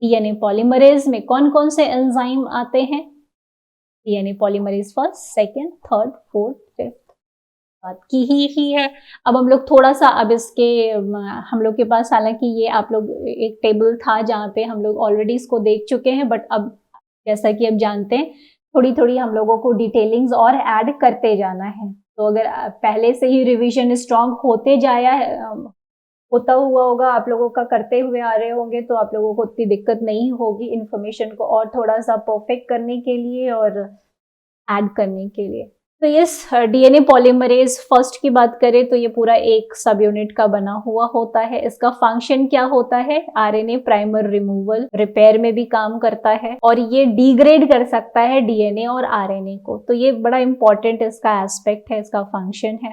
DNA polymerase में कौन कौन से एंजाइम आते हैं? DNA polymerase first, second, third, fourth, fifth बात की ही है। अब हम लोग थोड़ा सा अब इसके हम लोग के पास हालांकि ये आप लोग एक टेबल था जहाँ पे हम लोग ऑलरेडी इसको देख चुके हैं, बट अब जैसा कि अब जानते हैं थोड़ी थोड़ी हम लोगों को डिटेलिंग्स और ऐड करते जाना है। तो अगर पहले से ही रिवीजन स्ट्रांग होते जाया होता हुआ होगा, आप लोगों का करते हुए आ रहे होंगे, तो आप लोगों को उतनी दिक्कत नहीं होगी इन्फॉर्मेशन को और थोड़ा सा परफेक्ट करने के लिए और ऐड करने के लिए। तो यस, डीएनए पॉलीमरेज फर्स्ट की बात करें तो ये पूरा एक सब यूनिट का बना हुआ होता है। इसका फंक्शन क्या होता है? आरएनए प्राइमर रिमूवल, रिपेयर में भी काम करता है और ये डिग्रेड कर सकता है डीएनए और आरएनए को। तो ये बड़ा इंपॉर्टेंट इसका एस्पेक्ट है, इसका फंक्शन है।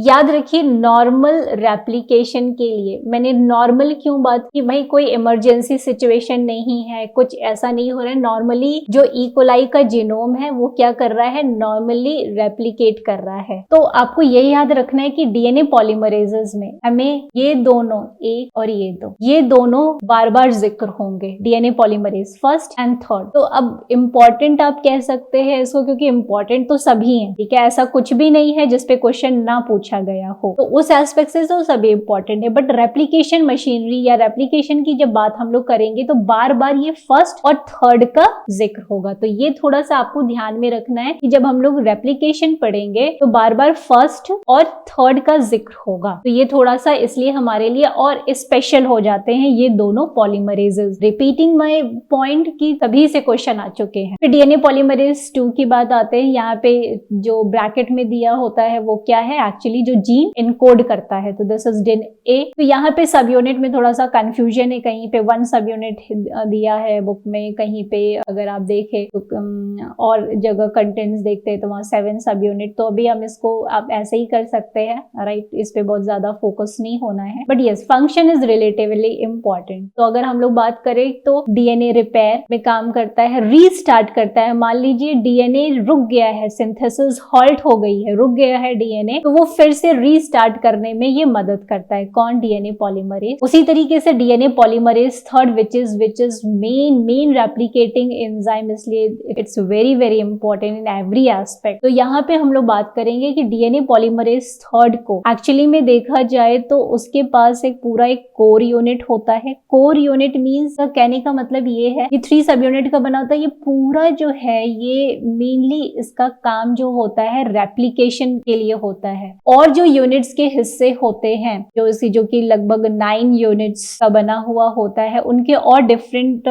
याद रखिए नॉर्मल रेप्लिकेशन के लिए, मैंने नॉर्मल क्यों बात की? भाई कोई इमरजेंसी सिचुएशन नहीं है, कुछ ऐसा नहीं हो रहा है। नॉर्मली जो इकोलाई का जीनोम है वो क्या कर रहा है? नॉर्मली रेप्लिकेट कर रहा है। तो आपको ये याद रखना है कि डीएनए पॉलीमरेजेस में हमें ये दोनों, एक और ये दोनों बार बार जिक्र होंगे, DNA polymerase first and third. तो अब इम्पॉर्टेंट आप कह सकते हैं इसको, क्योंकि इम्पॉर्टेंट तो सभी हैं, ठीक है, ऐसा कुछ भी नहीं है जिसपे क्वेश्चन ना पूछा गया हो। तो उस एस्पेक्ट से तो सभी इंपॉर्टेंट है, बट रेप्लिकेशन मशीनरी या रेप्लिकेशन की जब बात हम लोग करेंगे तो बार बार ये फर्स्ट और थर्ड का जिक्र होगा। तो ये थोड़ा सा आपको ध्यान में रखना है कि जब हम लोग रेप्लिकेशन पढ़ेंगे तो बार बार फर्स्ट और थर्ड का जिक्र होगा। तो ये थोड़ा सा इसलिए हमारे लिए और स्पेशल हो जाते हैं ये दोनों पॉलीमरेजेस। रिपीटिंग माय पॉइंट की सभी से क्वेश्चन आ चुके हैं। फिर डीएनए पॉलीमरेज 2 की बात आते हैं। यहाँ पे जो ब्रैकेट में दिया होता है वो क्या है? एक्चुअली जो जीन इनकोड करता है, तो दिस इज डीएनए। तो यहाँ पे सब यूनिट में थोड़ा सा कंफ्यूजन है, कहीं पे 1 सब यूनिट दिया है बुक में, कहीं पे अगर आप देखें तो और जगह कंटेंट्स देखते हैं तो वहाँ 7 सब यूनिट। तो अभी हम इसको आप ऐसे ही कर सकते हैं, राइट, इस पे बहुत ज्यादा फोकस नहीं होना है, but yes function is relatively important. तो अगर हम लोग बात करें तो डीएनए रिपेयर में काम करता है, रीस्टार्ट करता है। मान लीजिए डीएनए रुक गया है, सिंथेसिस हॉल्ट हो गई है, रुक गया है डीएनए, तो वो फिर से रीस्टार्ट करने में ये मदद करता है। कौन? DNA polymerase. उसी तरीके से DNA polymerase third which is main replicating enzyme, इसलिए it's very very important in every aspect. तो यहाँ पे हम लोग बात करेंगे कि डीएनए पॉलीमरेज थर्ड को एक्चुअली में देखा जाए तो उसके पास एक पूरा एक कोर यूनिट होता है। कोर यूनिट मींस कहने का मतलब ये है कि 3 सब यूनिट का बना होता है। ये पूरा जो है ये मेनली इसका काम जो होता है रेप्लिकेशन के लिए होता है, और जो यूनिट्स के हिस्से होते हैं जो कि लगभग 9 यूनिट्स का बना हुआ होता है, उनके और डिफरेंट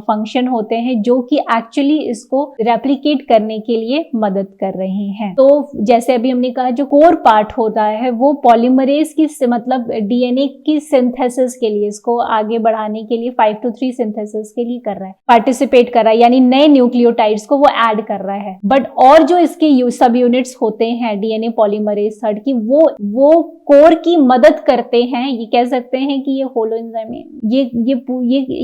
फंक्शन होते हैं जो कि एक्चुअली इसको रेप्लिकेट करने के लिए मदद कर रहे हैं। तो जैसे अभी हमने कहा जो कोर पार्ट होता है वो पॉलीमरेज की मतलब डीएनए की सिंथेसिस के लिए, इसको आगे बढ़ाने के लिए 5 to 3 सिंथेसिस के लिए कर रहा है, पार्टिसिपेट कर रहा है, यानी नए न्यूक्लियोटाइड्स को वो ऐड कर रहा है। बट और जो इसके सब यूनिट्स होते हैं डीएनए पॉलीमरेज थर्ड की, वो कोर की मदद करते हैं। ये कह सकते हैं कि ये होलो एंजाइम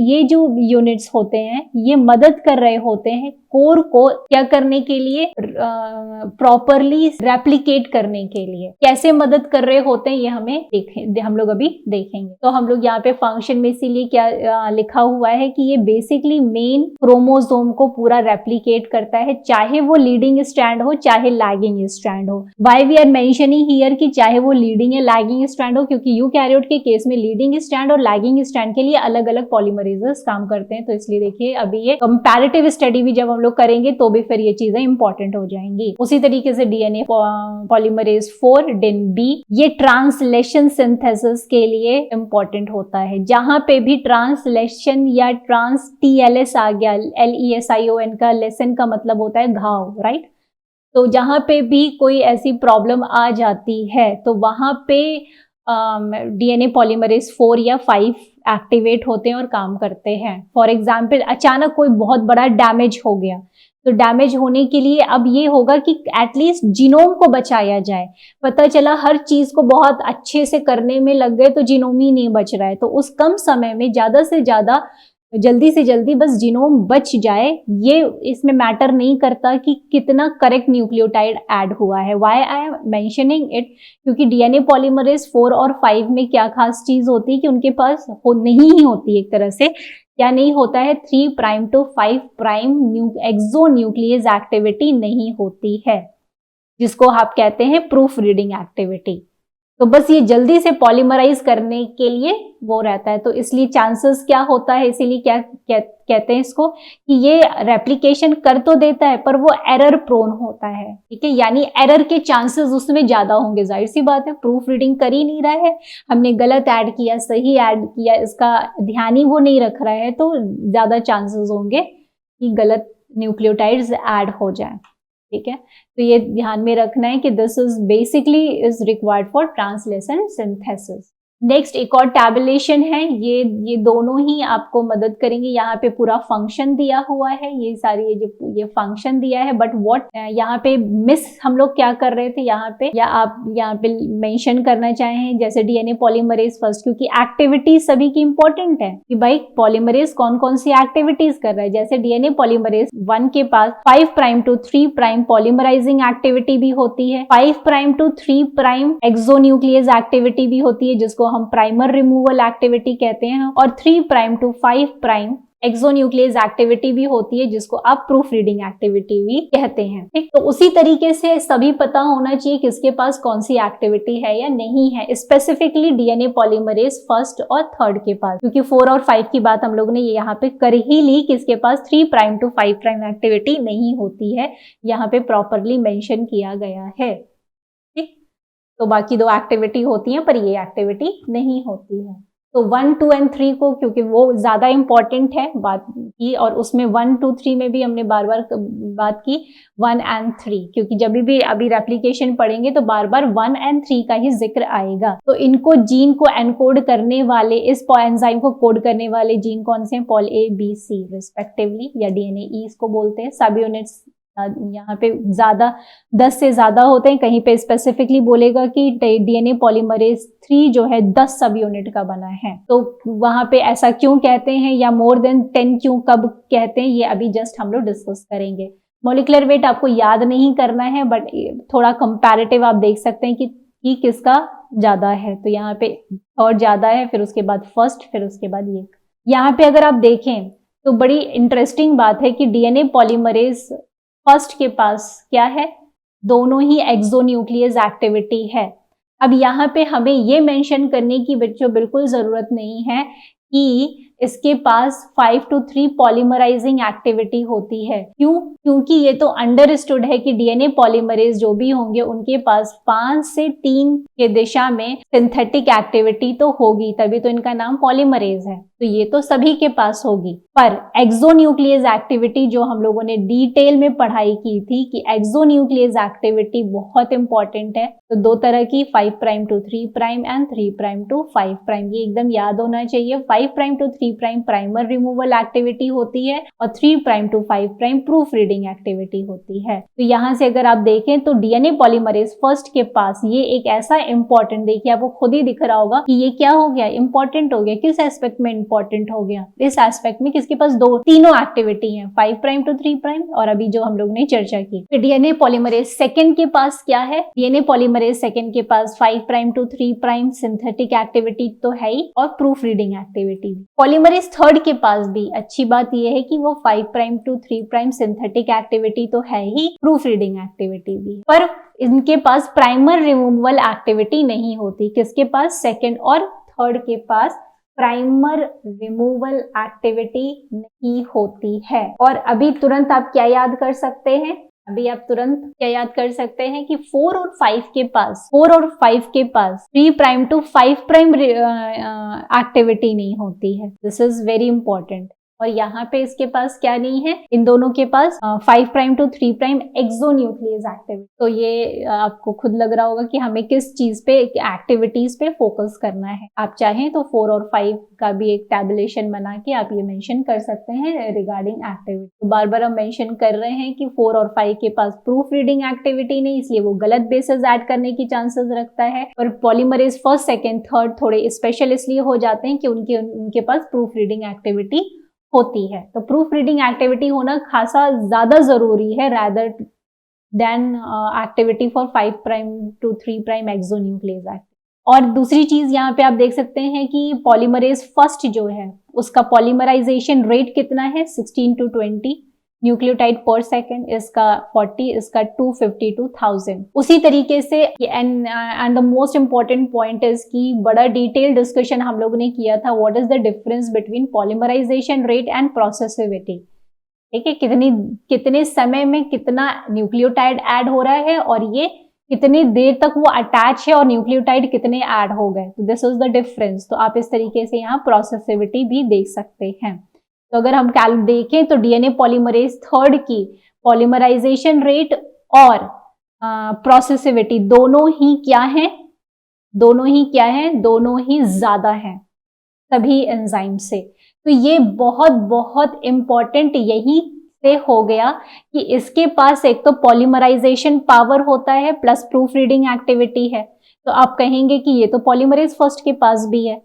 ये जो यूनिट्स होते हैं ये मदद कर रहे होते हैं कोर को क्या करने के लिए? प्रॉपरली रेप्लिकेट करने के लिए। कैसे मदद कर रहे होते हैं ये हम लोग अभी देखेंगे। तो हम लोग यहाँ पे फंक्शन में इसीलिए क्या लिखा हुआ है कि ये बेसिकली मेन क्रोमोसोम को पूरा रेप्लिकेट करता है, चाहे वो लीडिंग स्ट्रैंड हो चाहे लैगिंग स्ट्रैंड हो। Why we are mentioning here कि चाहे वो लीडिंग या लैगिंग स्ट्रैंड हो, क्योंकि यूकैरियोट के केस में लीडिंग स्ट्रैंड और लैगिंग स्ट्रैंड के लिए अलग अलग पॉलीमरेजेस काम करते हैं। तो इसलिए देखिए अभी ये कंपैरेटिव स्टडी भी जब हम लोग करेंगे तो भी फिर ये चीजें इंपॉर्टेंट हो जाएंगी। उसी तरीके से डीएनए पॉलीमरेज 4 डिन बी, ये ट्रांसलेशन सिंथेसिस के लिए इंपॉर्टेंट होता है। जहां पे भी ट्रांसलेशन या ट्रांस TLS आ गया, LESION का लेसन का मतलब होता है घाव, राइट। तो जहां पे भी कोई ऐसी प्रॉब्लम आ जाती है तो वहां पे डीएनए पॉलीमरेज 4 या 5 एक्टिवेट होते हैं और काम करते हैं। फॉर एग्जाम्पल अचानक कोई बहुत बड़ा डैमेज हो गया, तो डैमेज होने के लिए अब ये होगा कि एटलीस्ट जीनोम को बचाया जाए। पता चला हर चीज को बहुत अच्छे से करने में लग गए तो जीनोम ही नहीं बच रहा है, तो उस कम समय में ज्यादा से ज्यादा जल्दी से जल्दी बस जीनोम बच जाए। ये इसमें मैटर नहीं करता कि कितना करेक्ट न्यूक्लियोटाइड ऐड हुआ है। Why I am mentioning it, क्योंकि डीएनए पॉलीमरेज 4 और 5 में क्या खास चीज होती है कि उनके पास नहीं ही होती एक तरह से क्या नहीं होता है, 3 prime to 5 prime exonuclease activity नहीं होती है, जिसको आप कहते हैं प्रूफ रीडिंग एक्टिविटी। तो बस ये जल्दी से पॉलीमराइज करने के लिए वो रहता है, तो इसलिए चांसेस क्या होता है, इसीलिए क्या कहते हैं इसको कि ये रेप्लिकेशन कर तो देता है पर वो एरर प्रोन होता है, ठीक है, यानी एरर के चांसेस उसमें ज्यादा होंगे। जाहिर सी बात है, प्रूफ रीडिंग कर ही नहीं रहा है, हमने गलत ऐड किया, सही ऐड किया, इसका ध्यान ही वो नहीं रख रहा है, तो ज्यादा चांसेस होंगे कि गलत न्यूक्लियोटाइड्स ऐड हो जाए, ठीक है। तो ये ध्यान में रखना है कि this is basically is required for translation synthesis. Next एक और टैबुलेशन है, ये दोनों ही आपको मदद करेंगे। यहाँ पे पूरा फंक्शन दिया हुआ है, ये सारी ये फंक्शन दिया है, बट व्हाट यहाँ पे मिस हम लोग क्या कर रहे थे यहाँ पे, या आप यहाँ पे मेंशन करना चाहें जैसे डीएनए पॉलीमरेज फर्स्ट, क्योंकि एक्टिविटीज सभी की इंपॉर्टेंट है कि भाई पॉलीमरेज कौन कौन सी एक्टिविटीज कर रहा है। जैसे डीएनए पॉलीमरेज 1 के पास 5 prime to 3 prime polymerizing activity भी होती है, 5 prime to 3 prime exonuclease activity भी होती है, जिसको हम प्राइमर रिमूवल एक्टिविटी कहते हैं, और 3 prime to 5 prime exonuclease activity भी होती है, जिसको आप प्रूफ रीडिंग एक्टिविटी भी कहते हैं, ठीक। तो उसी तरीके से सभी पता होना चाहिए किसके पास कौन सी एक्टिविटी है या नहीं है, स्पेसिफिकली डीएनए पॉलीमरेज फर्स्ट और थर्ड के पास, क्योंकि 4 और 5 की बात हम लोग ने यहाँ पे कर ही ली, किसके पास 3 प्राइम टू 5 प्राइम एक्टिविटी नहीं होती है, यहाँ पे प्रॉपरली मेंशन किया गया है, ठीक। तो बाकी 2 एक्टिविटी होती हैं पर ये एक्टिविटी नहीं होती है। तो 1, 2 एंड 3 को, क्योंकि वो ज्यादा इंपॉर्टेंट है बात की, और उसमें 1, 2, 3 में भी हमने बार बार बात की 1 एंड 3, क्योंकि जब भी अभी रेप्लिकेशन पढ़ेंगे तो बार बार 1 एंड 3 का ही जिक्र आएगा। तो इनको जीन को एनकोड करने वाले, इस एंजाइम को कोड करने वाले जीन कौन से हैं, pol A B C respectively, या डीएनए ई इसको बोलते हैं। सब यूनिट्स यहाँ पे ज्यादा 10 से ज्यादा होते हैं, कहीं पे स्पेसिफिकली बोलेगा कि डीएनए पॉलीमरेज 3 जो है 10 सब यूनिट का बना है, तो वहां पे ऐसा क्यों कहते हैं, या मोर देन 10 क्यों कब कहते हैं, ये अभी जस्ट हम लोग डिस्कस करेंगे। मॉलिक्यूलर वेट आपको याद नहीं करना है, बट थोड़ा कंपैरेटिव आप देख सकते हैं कि किसका ज्यादा है। तो यहाँ पे थर्ड ज्यादा है, फिर उसके बाद फर्स्ट, फिर उसके बाद ये। यहाँ पे अगर आप देखें तो बड़ी इंटरेस्टिंग बात है कि डीएनए पॉलीमरेज फर्स्ट के पास क्या है, दोनों ही एक्सोन्यूक्लियस एक्टिविटी है। अब यहाँ पे हमें ये मेंशन करने की बच्चों बिल्कुल जरूरत नहीं है कि इसके पास 5 to 3 पॉलीमराइजिंग एक्टिविटी होती है। क्यों? क्योंकि ये तो अंडरस्टूड है कि डीएनए पॉलीमरेज जो भी होंगे उनके पास 5 से 3 के दिशा में सिंथेटिक एक्टिविटी तो होगी, तभी तो इनका नाम पॉलीमरेज है। तो ये तो सभी के पास होगी, पर एक्सोन्यूक्लियस एक्टिविटी जो हम लोगों ने डिटेल में पढ़ाई की थी कि एक्सोन्यूक्लियस एक्टिविटी बहुत इंपॉर्टेंट है। तो 2 तरह की, 5 prime to 3 prime and 3 prime to 5 prime, ये एकदम याद होना चाहिए। 5 prime to 3 prime primer removal activity होती है और 3 prime to 5 prime proof reading activity होती है। तो यहाँ से अगर आप देखें तो डीएनए पॉलीमरेज फर्स्ट के पास ये एक ऐसा इंपॉर्टेंट, देखिए आपको खुद ही दिख रहा होगा कि ये क्या हो गया, इंपॉर्टेंट हो गया। किस एस्पेक्ट में इंपॉर्टेंट हो गया? इस एस्पेक्ट में किसके पास तीनों एक्टिविटी है, 5 प्राइम टू 3 प्राइम और अभी जो हम लोग ने चर्चा की। फिर डीएनए पॉलीमरेज सेकंड के पास क्या है, डीएनए पॉलीमरेज सेकंड के पास 5 prime to 3 prime synthetic activity तो है ही और proof reading activity. Polymerase third के पास भी अच्छी बात यह है कि वो 5 prime to 3 prime synthetic activity तो है ही, प्रूफ रीडिंग एक्टिविटी भी, पर इनके पास प्राइमर रिमूवल एक्टिविटी नहीं होती। किसके पास? सेकंड और थर्ड के पास प्राइमर रिमूवल एक्टिविटी नहीं होती है। और अभी तुरंत आप क्या याद कर सकते हैं, अभी आप तुरंत क्या याद कर सकते हैं कि 4 और 5 के पास 3 प्राइम टू 5 प्राइम एक्टिविटी नहीं होती है। This is very important. और यहाँ पे इसके पास क्या नहीं है, इन दोनों के पास 5 prime to 3 prime exonuclease activity. तो ये आपको खुद लग रहा होगा कि हमें किस चीज पे, एक्टिविटीज पे फोकस करना है। आप चाहें तो 4 और 5 का भी एक टैबुलेशन बना के आप ये मेंशन कर सकते हैं रिगार्डिंग एक्टिविटी। तो बार बार हम मेंशन कर रहे हैं कि 4 और 5 के पास प्रूफ रीडिंग एक्टिविटी नहीं, इसलिए वो गलत बेसिस ऐड करने की चांसेस रखता है। और पॉलीमरेज फर्स्ट, सेकेंड, थर्ड थोड़े स्पेशल इसलिए हो जाते हैं कि उनके पास प्रूफ रीडिंग एक्टिविटी होती है। तो प्रूफ रीडिंग एक्टिविटी होना खासा ज्यादा जरूरी है rather than activity for 5 prime to 3 prime exonuclease activity. और दूसरी चीज यहाँ पे आप देख सकते हैं कि पॉलीमरेज फर्स्ट जो है उसका पॉलीमराइजेशन रेट कितना है, 16 to 20 न्यूक्लियोटाइड पर सेकेंड, इसका 40, इसका 250 to 1000। उसी तरीके से and the most important point is कि बड़ा डिटेल डिस्कशन हम लोगों ने किया था, what is the difference between polymerisation rate and processivity. ठीक है, कितने समय में कितना न्यूक्लियोटाइड ऐड हो रहा है और ये कितनी देर तक वो अटैच है और न्यूक्लियोटाइड कितने ऐड हो गए, तो दिस इज द डिफरेंस। तो आप इस तरीके से यहाँ प्रोसेसिविटी भी देख सकते हैं। तो अगर हम देखें तो डीएनए पॉलीमरेज थर्ड की पॉलीमराइजेशन रेट और प्रोसेसिविटी दोनों ही क्या है, दोनों ही ज्यादा है सभी एंजाइम से। तो ये बहुत बहुत इंपॉर्टेंट यही से हो गया कि इसके पास एक तो पॉलीमराइजेशन पावर होता है प्लस प्रूफ रीडिंग एक्टिविटी है। तो आप कहेंगे कि ये तो पॉलीमरेज फर्स्ट के पास भी है,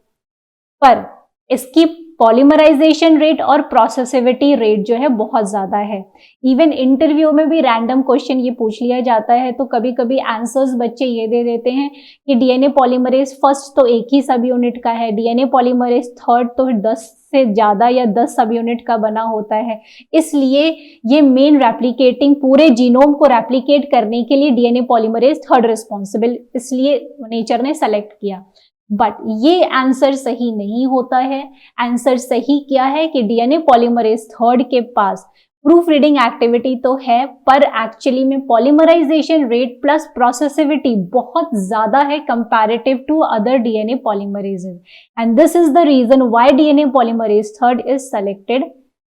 पर इसकी पॉलीमराइजेशन रेट और प्रोसेसिविटी रेट जो है बहुत ज्यादा है। इवन इंटरव्यू में भी रैंडम क्वेश्चन ये पूछ लिया जाता है तो कभी कभी आंसर्स बच्चे ये दे देते हैं कि डीएनए पॉलीमरेज फर्स्ट तो एक ही सब यूनिट का है, डीएनए पॉलीमरेज थर्ड तो 10 से ज्यादा या 10 सब यूनिट का बना होता है, इसलिए ये मेन रेप्लिकेटिंग पूरे जीनोम को रेप्लिकेट करने के लिए डीएनए पॉलीमरेज थर्ड रिस्पॉन्सिबल, इसलिए नेचर ने सेलेक्ट किया। बट ये आंसर सही नहीं होता है। आंसर सही क्या है कि डीएनए पॉलीमरेज थर्ड के पास प्रूफ रीडिंग एक्टिविटी तो है, पर एक्चुअली में पॉलीमराइजेशन रेट प्लस प्रोसेसिविटी बहुत ज्यादा है comparative to other DNA polymerases, and this is the reason why DNA polymerase third is selected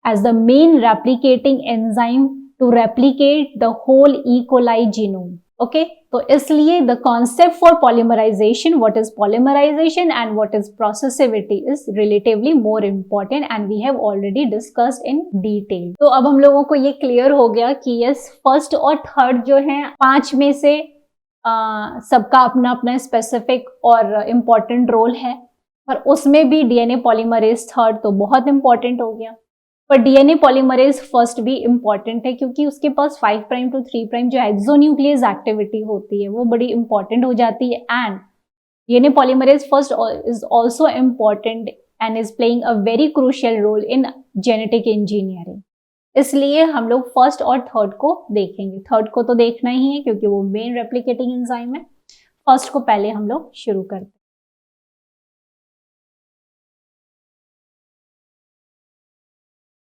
as the main replicating enzyme to replicate the whole E coli genome. Okay, तो इसलिए the concept for polymerisation, what is polymerisation and what is processivity is relatively more important and we have already discussed in detail. तो अब हम लोगों को ये clear हो गया कि यस, फर्स्ट और थर्ड जो है 5 में से सबका अपना अपना स्पेसिफिक और इम्पोर्टेंट रोल है, पर उसमें भी डीएनए पॉलीमरेज थर्ड तो बहुत इंपॉर्टेंट हो गया। पर डीएनए पॉलीमरेज फर्स्ट भी इंपॉर्टेंट है क्योंकि उसके पास 5 प्राइम टू 3 प्राइम जो एक्सोन्यूक्लियस एक्टिविटी होती है वो बड़ी इंपॉर्टेंट हो जाती है, and DNA polymerase first is also important and is playing a very crucial role in genetic engineering. इसलिए हम लोग फर्स्ट और थर्ड को देखेंगे। थर्ड को तो देखना ही है क्योंकि वो मेन रेप्लिकेटिंग एंजाइम है, फर्स्ट को पहले हम लोग शुरू करते हैं।